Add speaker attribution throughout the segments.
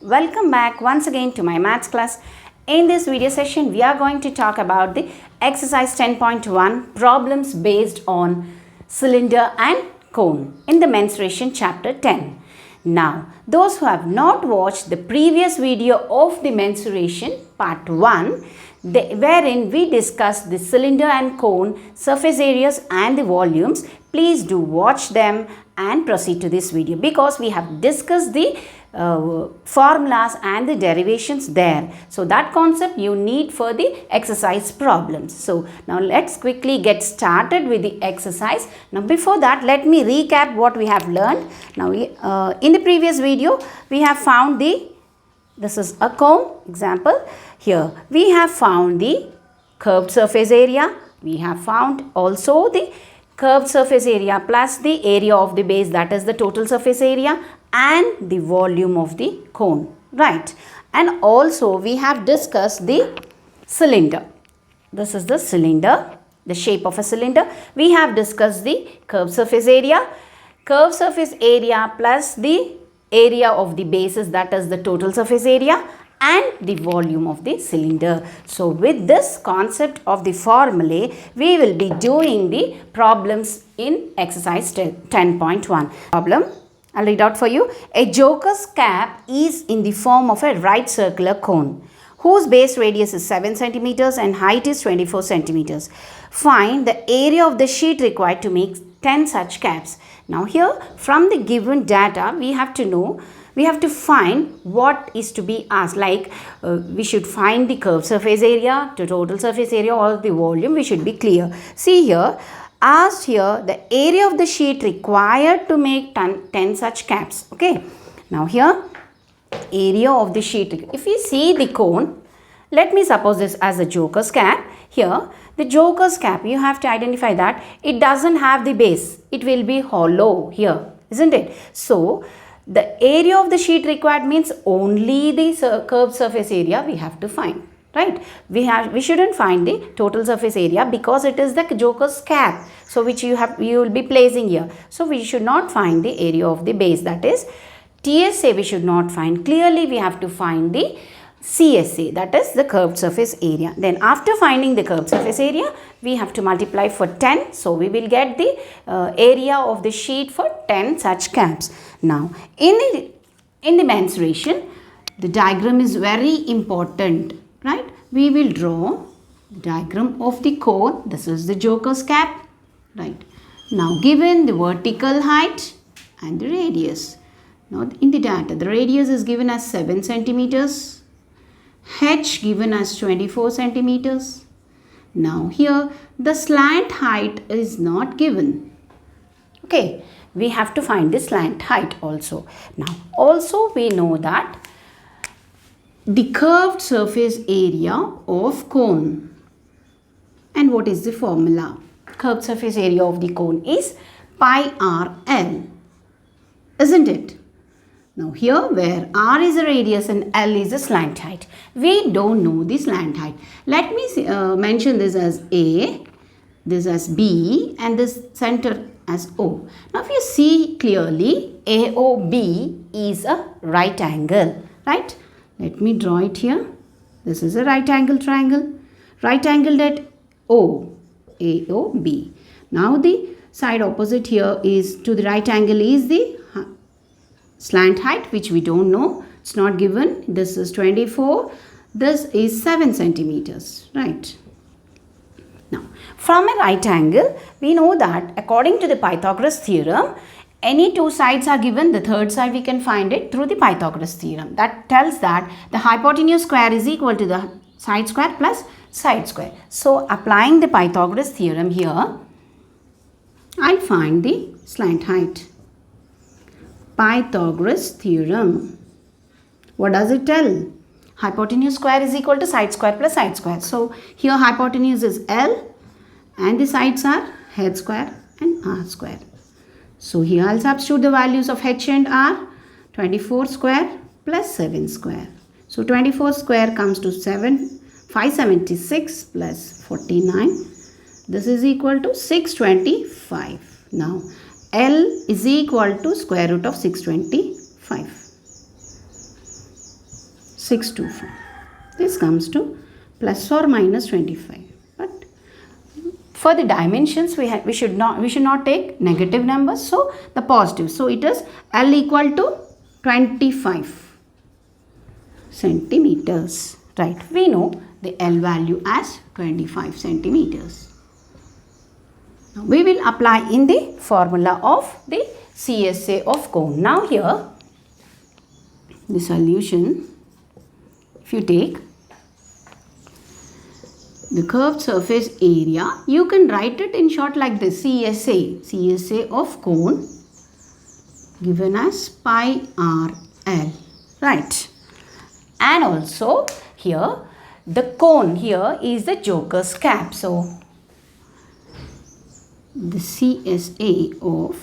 Speaker 1: Welcome back once again to my maths class. In this video session, we are going to talk about the exercise 10.1 problems based on cylinder and cone in the mensuration chapter 10. Now, those who have not watched the previous video of the mensuration part 1, wherein we discussed the cylinder and cone surface areas and the volumes, please do watch them and proceed to this video because we have discussed the formulas and the derivations there. So that concept you need for the exercise problems. So now let's quickly get started with the exercise. Now before that, let me recap what we have learned. Now in the previous video we have found this is a cone example. Here we have found the curved surface area. We have found also the curved surface area plus the area of the base, that is the total surface area, and the volume of the cone, right? And also we have discussed the cylinder. This is the cylinder, the shape of a cylinder. We have discussed the curved surface area plus the area of the bases, that is the total surface area, and the volume of the cylinder. So with this concept of the formulae, we will be doing the problems in exercise 10.1. Problem, I'll read out for you. A joker's cap is in the form of a right circular cone whose base radius is 7 centimeters and height is 24 centimeters. Find the area of the sheet required to make 10 such caps. Now here, from the given data, we have to find what is to be asked, like we should find the curved surface area, the total surface area, or the volume. We should be clear. See here, asked here the area of the sheet required to make 10 such caps. Okay, now here area of the sheet. If we see the cone, let me suppose this as a joker's cap. Here the joker's cap, you have to identify that it doesn't have the base. It will be hollow here, isn't it? So the area of the sheet required means only the curved surface area we have to find, right? We shouldn't find the total surface area because it is the joker's cap, so which you will be placing here. So we should not find the area of the base, that is TSA we should not find. Clearly we have to find the CSA, that is the curved surface area. Then after finding the curved surface area, we have to multiply for 10. So we will get the area of the sheet for 10 such caps. Now in the mensuration, the diagram is very important, right? We will draw the diagram of the cone. This is the joker's cap, right? Now given the vertical height and the radius. Now in the data, the radius is given as 7 centimeters. H given as 24 centimeters. Now here the slant height is not given. Okay, we have to find the slant height also. Now also we know that the curved surface area of cone. And what is the formula? Curved surface area of the cone is pi RL, isn't it? Now here where R is a radius and L is a slant height, we don't know the slant height. Let me mention this as A, this as B, and this center as O. Now if you see clearly, AOB is a right angle, right? Let me draw it here. This is a right angle triangle. Right angled at O, AOB. Now the side opposite here is to the right angle is the slant height, which we don't know. It's not given. This is 24. This is 7 centimeters, right? Now, from a right angle, we know that according to the Pythagoras theorem, any two sides are given. The third side we can find it through the Pythagoras theorem. That tells that the hypotenuse square is equal to the side square plus side square. So, applying the Pythagoras theorem here, I'll find the slant height. Pythagoras theorem. What does it tell? Hypotenuse square is equal to side square plus side square. So here hypotenuse is L and the sides are h square and r square. So here I'll substitute the values of h and r. 24 square plus 7 square. So 24 square comes to 576 plus 49. This is equal to 625. Now L is equal to square root of 625. 625. This comes to plus or minus 25. But for the dimensions, we should not take negative numbers. So the positive. So it is L equal to 25 centimeters. Right. We know the L value as 25 centimeters. Now we will apply in the formula of the CSA of cone. Now here the solution, if you take the curved surface area, you can write it in short like this: CSA of cone given as pi RL, right? And also here the cone here is the joker's cap. So the CSA of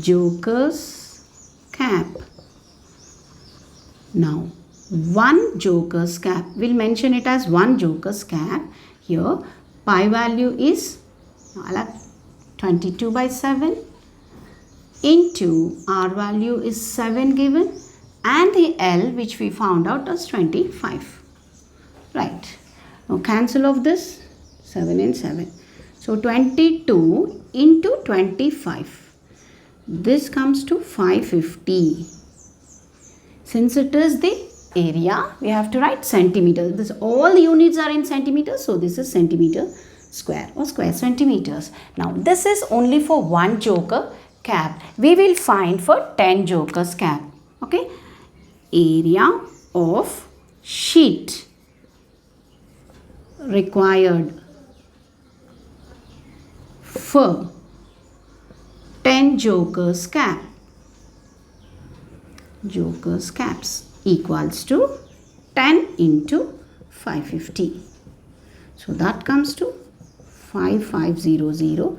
Speaker 1: joker's cap. Now one joker's cap, we'll mention it as one joker's cap. Here pi value is 22 by 7 into R value is 7 given, and the L which we found out is 25. Right. Now cancel of this, 7 and 7. So 22 into 25. This comes to 550. Since it is the area, we have to write centimeters. This all the units are in centimeters, so this is centimeter square or square centimeters. Now this is only for one joker cap. We will find for 10 jokers cap. Okay, area of sheet required for 10 jokers cap. Jokers caps equals to 10 into 550. So that comes to 5500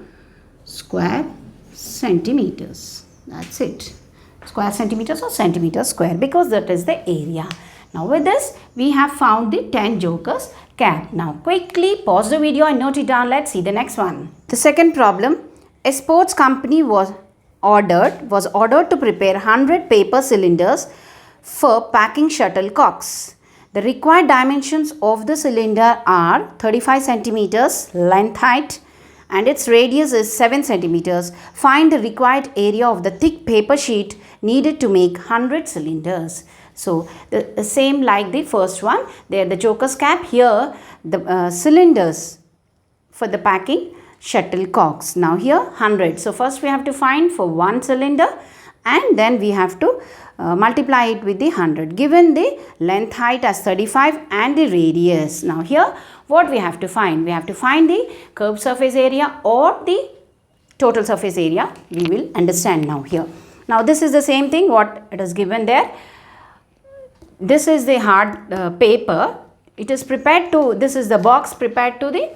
Speaker 1: square centimeters. That's it. Square centimeters or centimeters square, because that is the area. Now with this we have found the 10 jokers cap. Now quickly pause the video and note it down. Let's see the next one. The second problem, a sports company was ordered to prepare 100 paper cylinders for packing shuttlecocks. The required dimensions of the cylinder are 35 centimeters length height and its radius is 7 centimeters. Find the required area of the thick paper sheet needed to make 100 cylinders. So the same like the first one, there the joker's cap, here the cylinders for the packing shuttlecocks. Now here 100. So first we have to find for one cylinder and then we have to multiply it with the 100. Given the length height as 35 and the radius. Now here what we have to find? We have to find the curved surface area or the total surface area. We will understand now here. Now this is the same thing what it is given there. This is the hard paper. It is prepared to, this is the box prepared to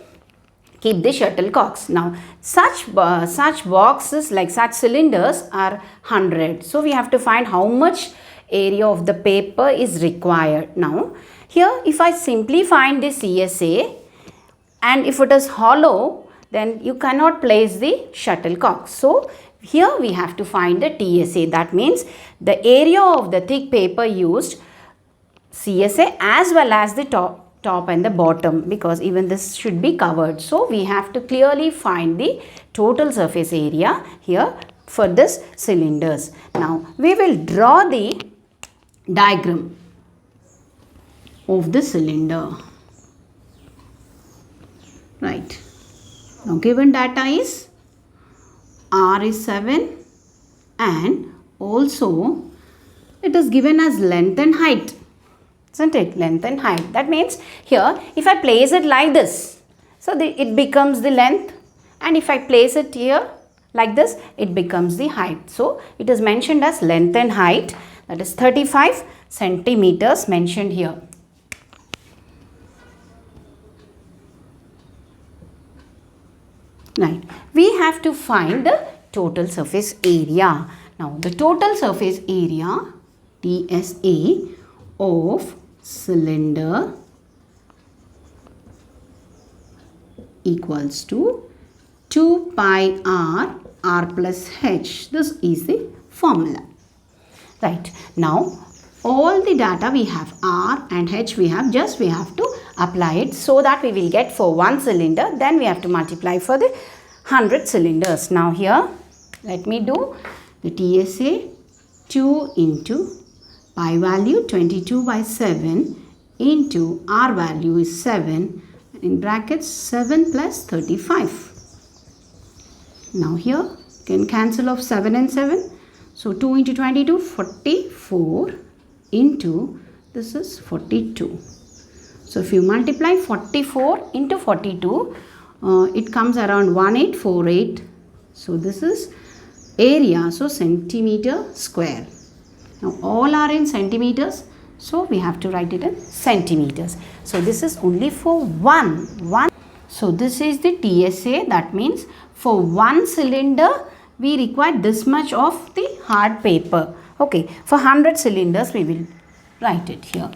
Speaker 1: keep the shuttlecocks. Now such boxes like such cylinders are 100. So we have to find how much area of the paper is required. Now here if I simply find the CSA and if it is hollow, then you cannot place the shuttlecock. So here we have to find the TSA. That means the area of the thick paper used, CSA, as well as the top and the bottom, because even this should be covered. So we have to clearly find the total surface area here for this cylinders. Now we will draw the diagram of the cylinder. Right. Now given data is R is 7 and also it is given as length and height. Isn't it? Length and height. That means here if I place it like this, so it becomes the length, and if I place it here like this, it becomes the height. So it is mentioned as length and height, that is 35 centimeters mentioned here. Right. We have to find the total surface area. Now the total surface area, TSA, of cylinder equals to 2 pi r plus h. This is the formula. Right. Now all the data we have, R and H we have, just we have to apply it so that we will get for one cylinder, then we have to multiply for the 100 cylinders. Now here, let me do the TSA 2 into pi value 22 by 7 into R value is 7, in brackets 7 plus 35. Now here, you can cancel off 7 and 7. So 2 into 22, 44 into, this is 42. So if you multiply 44 into 42, it comes around 1848. So this is area, so centimeter square. Now all are in centimeters, so we have to write it in centimeters. So this is only for one. So this is the TSA, that means for one cylinder we require this much of the hard paper. Okay, for 100 cylinders we will write it here.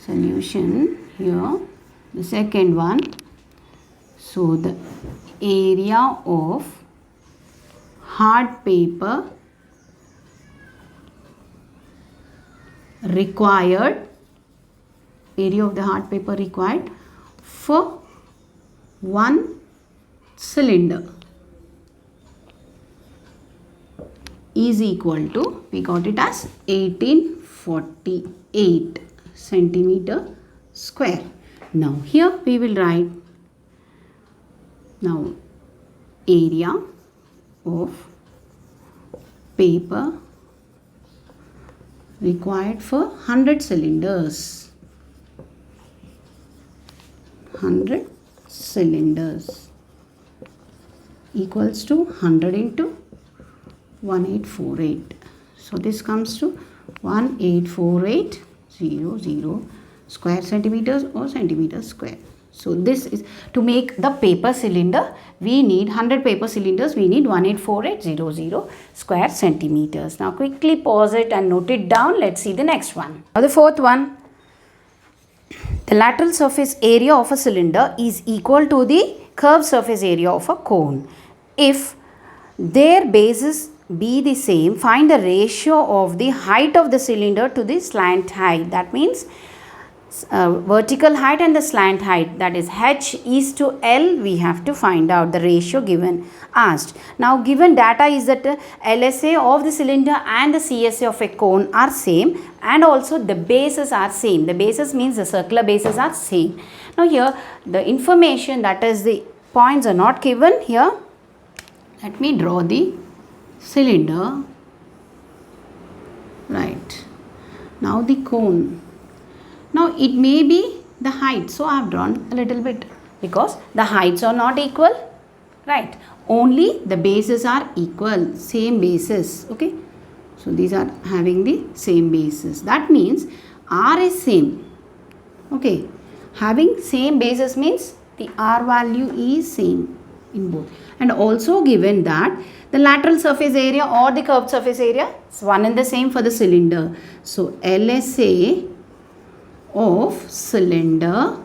Speaker 1: Solution here, the second one. So the area of hard paper required, area of the hard paper required for one cylinder is equal to, we got it as 1848 centimeter square. Now here we will write, now area of paper required for 100 cylinders. 100 cylinders equals to 100 into 1848. So this comes to 184800 square centimeters or centimeters square. So this is to make the paper cylinder, we need 100 paper cylinders, we need 184800 square centimeters. Now quickly pause it and note it down. Let's see the next one. Now the fourth one. The lateral surface area of a cylinder is equal to the curved surface area of a cone. If their bases be the same, find the ratio of the height of the cylinder to the slant height. That means vertical height and the slant height, that is H is to L, we have to find out the ratio given asked. Now given data is that LSA of the cylinder and the CSA of a cone are same, and also the bases are same. The bases means the circular bases are same. Now here the information, that is the points, are not given here. Let me draw the cylinder. Right. Now the cone. Now it may be the height, so I have drawn a little bit because the heights are not equal, right? Only the bases are equal, same bases, okay? So these are having the same bases. That means R is same, okay? Having same bases means the R value is same in both. And also given that the lateral surface area or the curved surface area is one and the same for the cylinder. So LSA of cylinder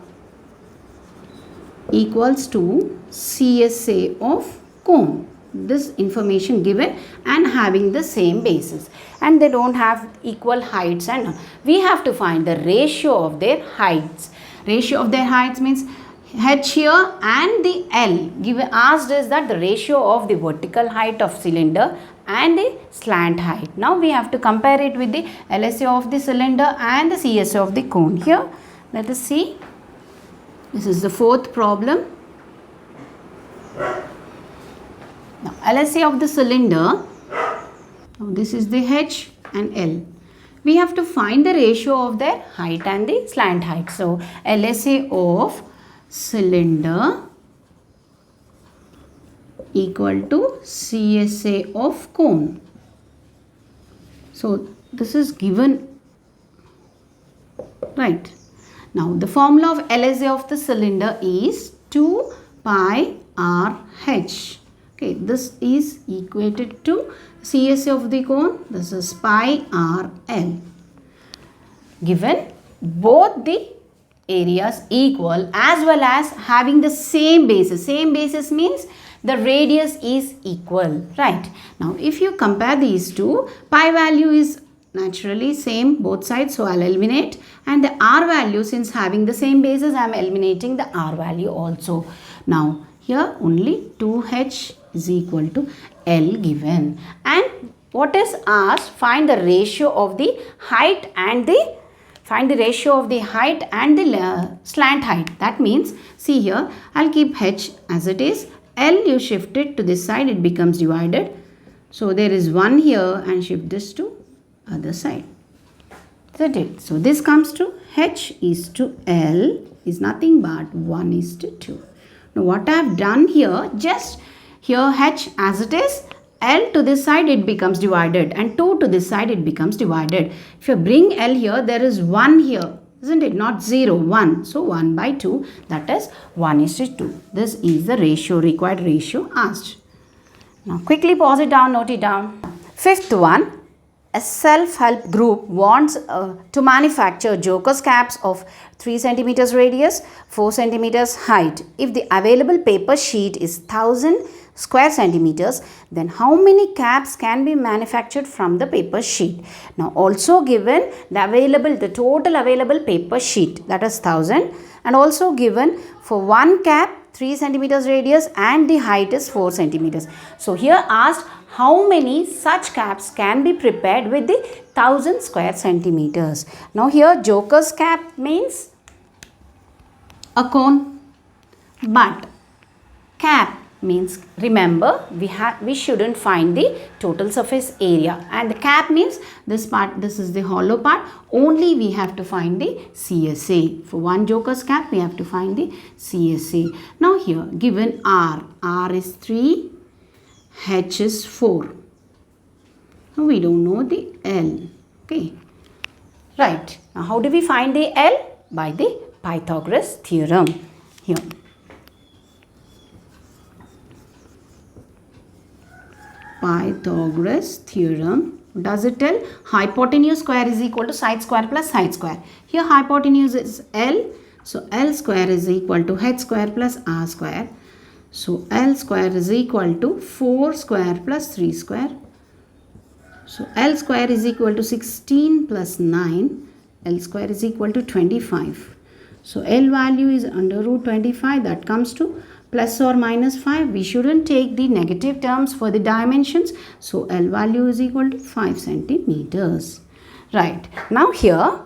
Speaker 1: equals to CSA of cone. This information given and having the same basis, and they don't have equal heights, and we have to find the ratio of their heights. Ratio of their heights means H here and the L. Given asked is that the ratio of the vertical height of cylinder and the slant height. Now we have to compare it with the LSA of the cylinder and the CSA of the cone. Here let us see. This is the fourth problem. Now LSA of the cylinder, now this is the H and L. We have to find the ratio of their height and the slant height. So LSA of cylinder equal to CSA of cone. So this is given, right? Now the formula of LSA of the cylinder is 2 pi RH. Okay, this is equated to CSA of the cone. This is pi RL. Given both the areas equal as well as having the same basis. Same basis means the radius is equal, right? Now if you compare these two, pi value is naturally same both sides, so I'll eliminate. And the R value, since having the same bases, I'm eliminating the R value also. Now here only 2H is equal to L given. And what is asked? Find the ratio of the height and the slant height. That means, see here, I'll keep H as it is. L you shift it to this side, it becomes divided. So there is 1 here and shift this to other side. That's it. So this comes to H is to L is nothing but 1 is to 2. Now what I have done here, just here H as it is, L to this side it becomes divided and 2 to this side it becomes divided. If you bring L here, there is 1 here, isn't it? Not 0, 1. So 1 by 2, that is 1 is to 2. This is the ratio, required ratio asked. Now quickly pause it down, note it down. Fifth one, a self-help group wants to manufacture Joker's caps of 3 centimeters radius, 4 centimeters height. If the available paper sheet is 1000 square centimeters, then how many caps can be manufactured from the paper sheet? Now also given the total available paper sheet, that is 1000, and also given for one cap 3 centimeters radius and the height is 4 centimeters. So here asked how many such caps can be prepared with the 1000 square centimeters. Now here Joker's cap means a cone, but cap means, remember, we shouldn't find the total surface area, and the cap means this part, this is the hollow part, only we have to find the CSA. For one Joker's cap we have to find the CSA. Now here given R is 3, H is 4. Now we don't know the L. Okay, right. Now how do we find the L? By the Pythagoras theorem. Here, Pythagoras theorem, does it tell? Hypotenuse square is equal to side square plus height square. Here hypotenuse is L, so L square is equal to H square plus R square. So L square is equal to 4 square plus 3 square. So L square is equal to 16 plus 9. L square is equal to 25. So L value is under root 25, that comes to plus or minus 5. We shouldn't take the negative terms for the dimensions. So L value is equal to 5 centimeters. Right. Now here,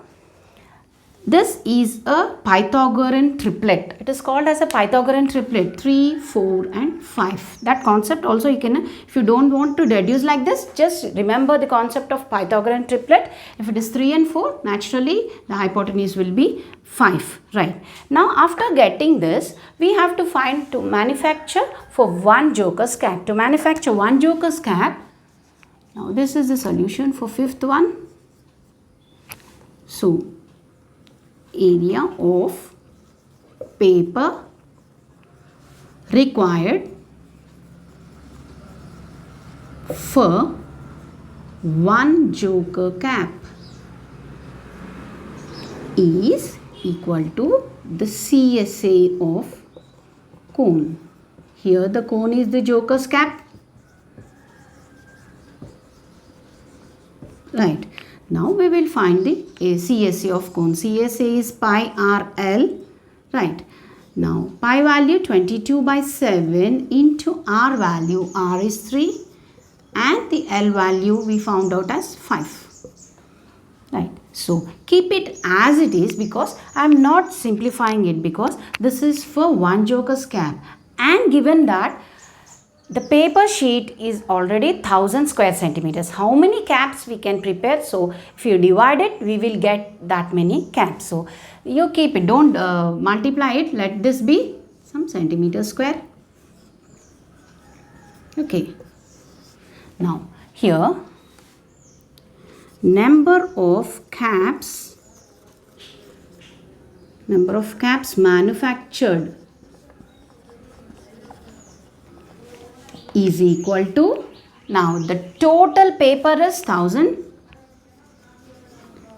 Speaker 1: this is a Pythagorean triplet. It is called as a Pythagorean triplet, 3, 4 and 5. That concept also you can, if you don't want to deduce like this, just remember the concept of Pythagorean triplet. If it is 3 and 4, naturally the hypotenuse will be 5. Right. Now after getting this, we have to find to manufacture for one Joker's cap. To manufacture one Joker's cap, now this is the solution for fifth one. So area of paper required for one Joker cap is equal to the CSA of cone. Here the cone is the Joker's cap. Right. Now we will find the CSA of cone. CSA is pi RL. Right. Now pi value 22 by 7 into R value. R is 3 and the L value we found out as 5. Right. So keep it as it is because I am not simplifying it because this is for one Joker's cap, and given that the paper sheet is already 1000 square centimeters. How many caps we can prepare? So if you divide it, we will get that many caps. So you keep it, don't multiply it. Let this be some centimeter square. Okay. Now here, number of caps manufactured is equal to, now the total paper is 1000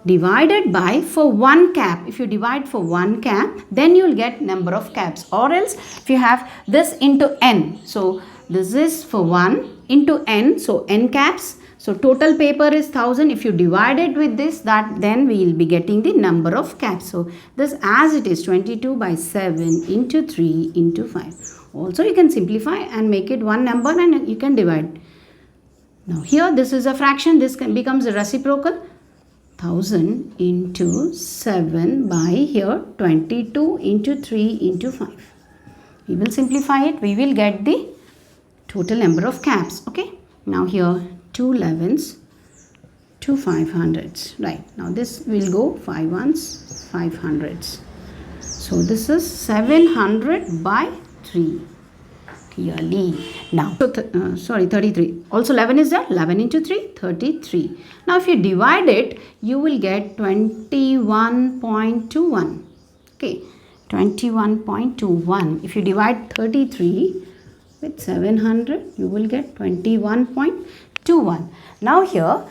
Speaker 1: divided by for one cap. If you divide for one cap, then you will get number of caps, or else if you have this into n. So this is for 1 into n, so n caps. So total paper is 1000. If you divide it with this, that then we will be getting the number of caps. So this as it is 22 by 7 into 3 into 5. Also you can simplify and make it one number and you can divide. Now here this is a fraction, this becomes a reciprocal. 1000 into 7 by here 22 into 3 into 5. We will simplify it, we will get the total number of caps. Okay, now here 2 11s, 2 500s. Right, now this will go 5 ones, 500s. So this is 700 by 3. Clearly. Now, 33. Also 11 is there. 11 into 3, 33. Now, if you divide it, you will get 21.21. Okay, 21.21. If you divide 33 with 700, you will get 21.21. Now, here,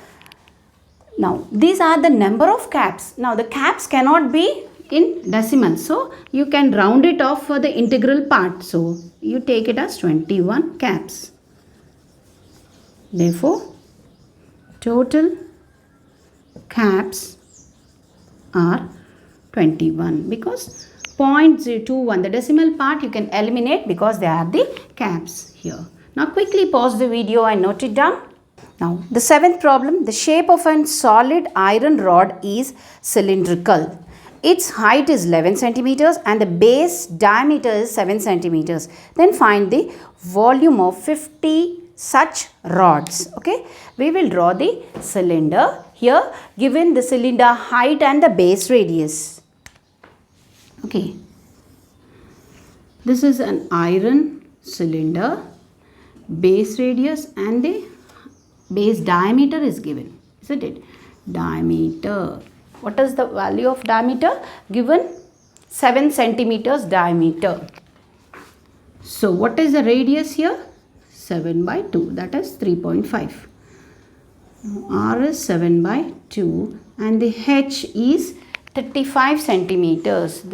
Speaker 1: now these are the number of caps. Now, the caps cannot be in decimal, so you can round it off for the integral part. So you take it as 21 caps. Therefore, total caps are 21 because 0.021, the decimal part you can eliminate because they are the caps here. Now quickly pause the video and note it down. Now the seventh problem, the shape of a solid iron rod is cylindrical. Its height is 11 centimeters and the base diameter is 7 centimeters. Then find the volume of 50 such rods. Okay, we will draw the cylinder here, given the cylinder height and the base radius. Okay, this is an iron cylinder, base radius and the base diameter is given, isn't it? Diameter. What is the value of diameter? Given 7 centimeters diameter. So what is the radius here? 7 by 2, that is 3.5. R is 7 by 2 and the H is 35 centimeters.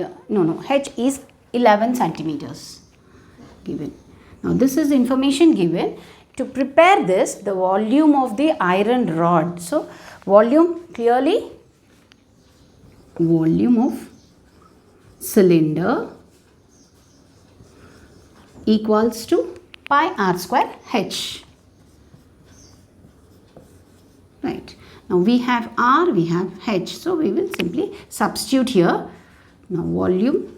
Speaker 1: H is 11 centimeters given. Now this is information given. To prepare this, the volume of the iron rod. So volume, clearly volume of cylinder equals to pi r square H. Right. Now we have R, we have H. So we will simply substitute here. Now volume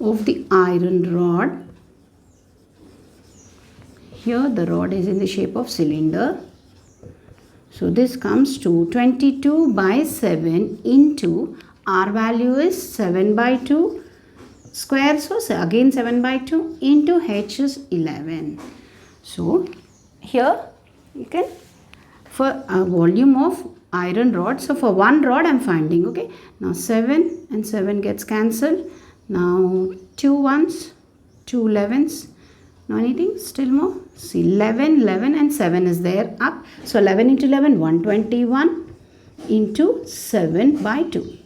Speaker 1: of the iron rod. Here the rod is in the shape of cylinder. So this comes to 22 by 7 into R value is 7 by 2 square. So again 7 by 2 into H is 11. So here you can, for a volume of iron rod, so for one rod I am finding, okay. Now 7 and 7 gets cancelled. Now 2 ones, 2 11s. Now anything still more? See, 11 and 7 is there up. So 11 into 11, 121 into 7 by 2.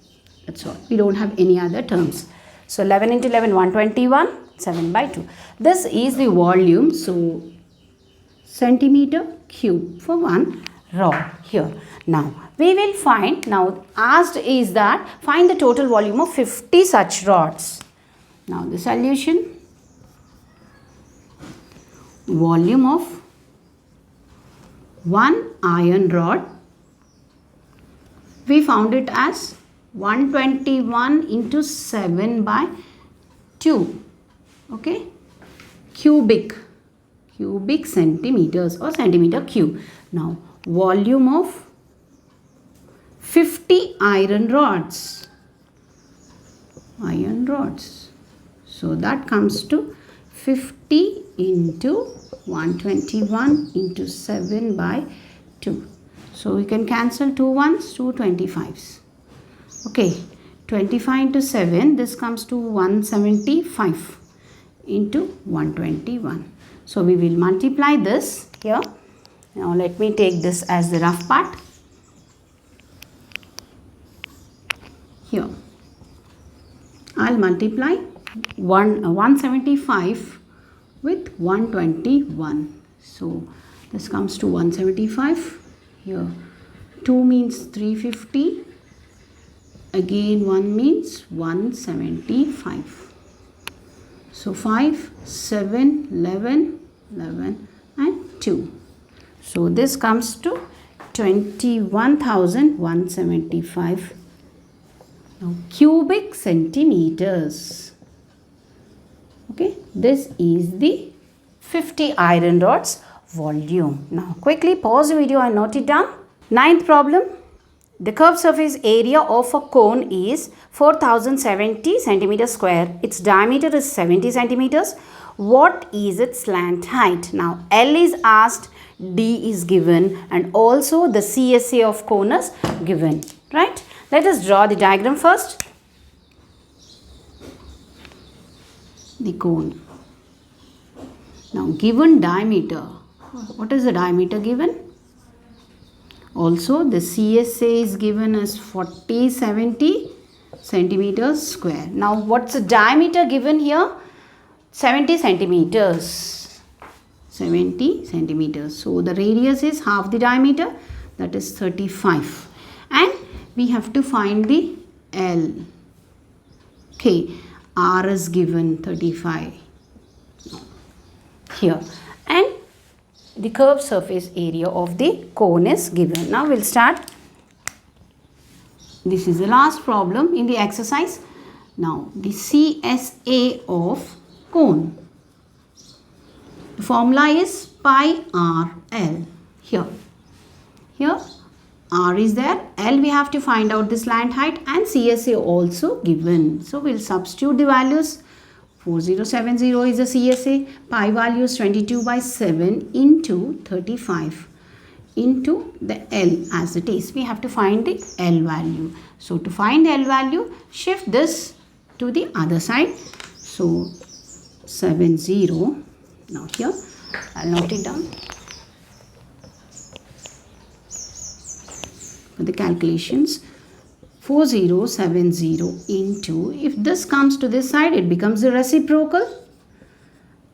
Speaker 1: That's all. We don't have any other terms. So 11 into 11, 121, 7 by 2. This is the volume. So centimeter cube for one rod here. Now we will find, now asked is that find the total volume of 50 such rods. Now the solution. Volume of one iron rod, we found it as 121 into 7 by 2. Okay, cubic centimeters or centimeter cube. Now volume of 50 iron rods. So that comes to 50 into 121 into 7 by 2. So we can cancel 2 ones, 2 25s. Okay, 25 into 7, this comes to 175 into 121. So we will multiply this here. Now let me take this as the rough part. Here, I'll multiply 175 with 121. So this comes to 175. Here 2 means 350. Again 1 means 175. So 5, 7, 11, 11 and 2. So this comes to 21,175 cubic centimeters. Okay, this is the 50 iron rods volume. Now quickly pause the video and note it down. Ninth problem. The curved surface area of a cone is 4070 centimeters square. Its diameter is 70 centimeters. What is its slant height? Now L is asked, D is given, and also the CSA of cone is given. Right? Let us draw the diagram first. The cone. Now given diameter. What is the diameter given? Also the CSA is given as 4070 centimeters square. Now what's the diameter given here? 70 centimeters. 70 centimeters. So the radius is half the diameter, that is 35. And we have to find the L. Okay, R is given 35 here. And the curved surface area of the cone is given. Now we'll start. This is the last problem in the exercise. Now the CSA of cone. The formula is pi RL. Here R is there, L we have to find out the slant height, and CSA also given. So we'll substitute the values. 4070 is the CSA, pi value is 22/7 into 35 into the L as it is. We have to find the L value. So to find the L value, shift this to the other side. So 70. Now here I'll note it down for the calculations. 4070 into, if this comes to this side, it becomes the reciprocal,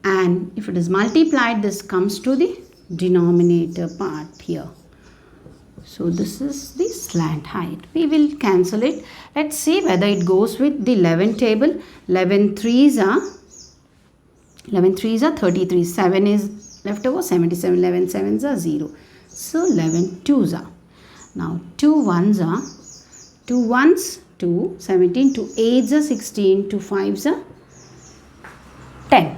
Speaker 1: and if it is multiplied, this comes to the denominator part here. So this is the slant height. We will cancel it. Let's see whether it goes with the 11 table. 11 threes are 33. 7 is left over, 77. 11 sevens are 0. So 11 twos are. Now 2 ones are 2 ones, 2, 17, 2 8s are 16, 2 5s are 10.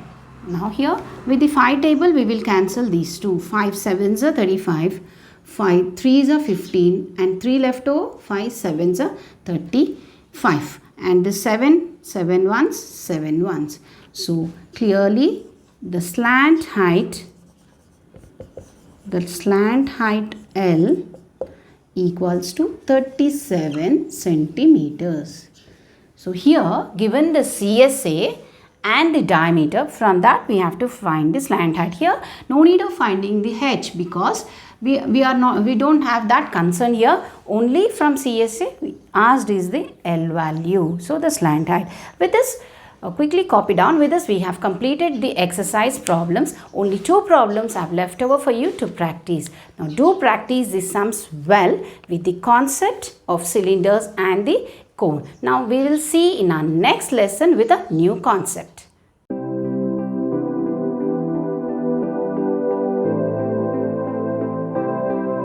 Speaker 1: Now here with the 5 table we will cancel these two. 5 7s are 35, 5 3s are 15, and 3 left over, 5 7s are 35. And the 7 7 ones. So clearly the slant height L equals to 37 centimeters. So here given the CSA and the diameter, from that we have to find the slant height. Here no need of finding the H because we don't have that concern here. Only from CSA we asked is the L value. So the slant height. With this quickly copy down. With this we have completed the exercise problems. Only 2 problems have left over for you to practice. Now do practice the sums well with the concept of cylinders and the cone. Now we will see in our next lesson with a new concept.